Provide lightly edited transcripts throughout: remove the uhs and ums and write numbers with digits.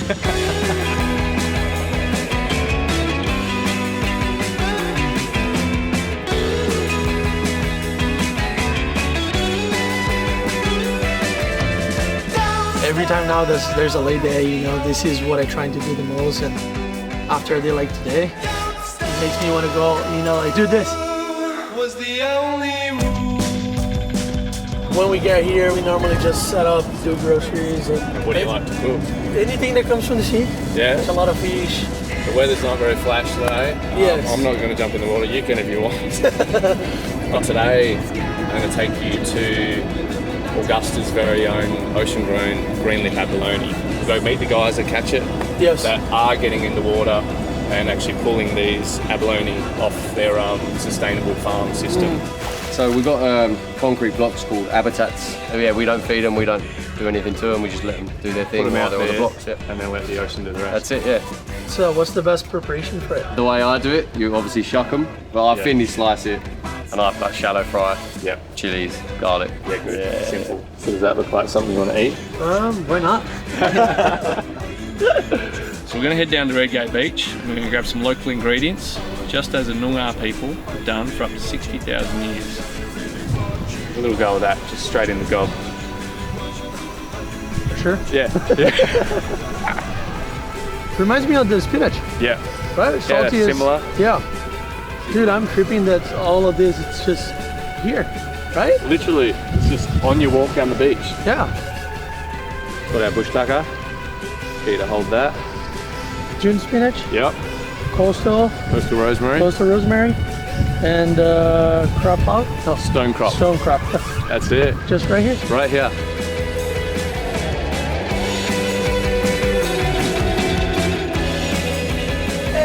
Every time now there's a late day, you know, this is what I try to do the most, and after a day like today, it makes me want to go, you know, like do this. Was the only rule. When we get here, we normally just set up, do groceries. And what do you like to cook? Anything that comes from the sea. Yeah? There's a lot of fish. The weather's not very flash today. Yes. I'm not going to jump in the water, you can if you want. But today, I'm going to take you to Augusta's very own ocean-grown green lip abalone. We'll go meet the guys that catch it, yes, that are getting in the water and actually pulling these abalone off their sustainable farm system. So we've got concrete blocks called habitats. Yeah, we don't feed them, we don't do anything to them, we just let them do their thing. Put them out there on the blocks, yeah. And then let the ocean do the rest. That's it, yeah. So what's the best preparation for it? The way I do it, you obviously shuck them. Well, I thinly slice it, and I like shallow fry. Yep. Chilies, garlic. Yeah, good. Yeah. Simple. So does that look like something you want to eat? Why not? So we're going to head down to Redgate Beach. We're going to grab some local ingredients, just as the Noongar people have done for up to 60,000 years. A little go of that, just straight in the gob. Sure. Yeah. Reminds me of the spinach. Yeah. Right? Salty is similar. Yeah. Dude, I'm tripping that all of this, it's just here, right? Literally, it's just on your walk down the beach. Yeah. Got our bush tucker. Get you to hold that. June spinach. Yep. Coastal rosemary. Coastal rosemary. And crop pot. No. Stone crop. Stone crop. That's it. Just right here? Right here.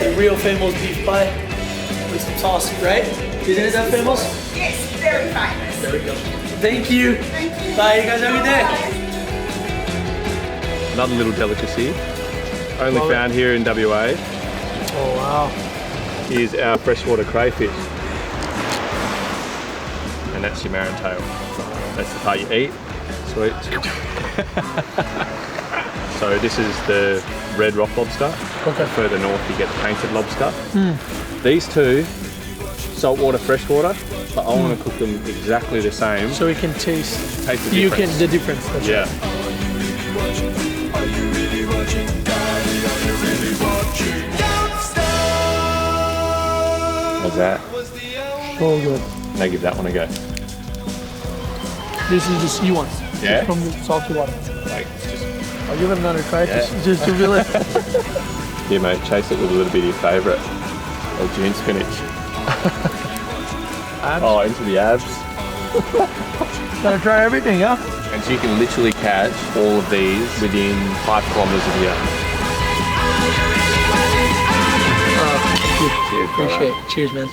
The real famous beef pie with some sauce, right? Isn't it that famous? Yes, very famous. There we go. Thank you. Thank you. Bye, you guys have a good day. Another little delicacy. Only Love found here in WA. Oh, wow. Is our freshwater crayfish. And that's your marron tail. That's the part you eat. Sweet. So this is the red rock lobster. Okay. Further north you get the painted lobster. These two, saltwater, freshwater, but I want to cook them exactly the same. So we can taste the difference. The difference. That's Yeah. How's that? so good. Now give that one a go. This is the sea one. Yeah? It's from the salty water. Like, just, I'll give it another try just to feel it. here mate, chase it with a little bit of your favourite. Oh, June spinach. Abs. Oh, into the abs. Gotta try everything, yeah? And so you can literally catch all of these within 5 kilometres of here. Appreciate it. Cheers, man.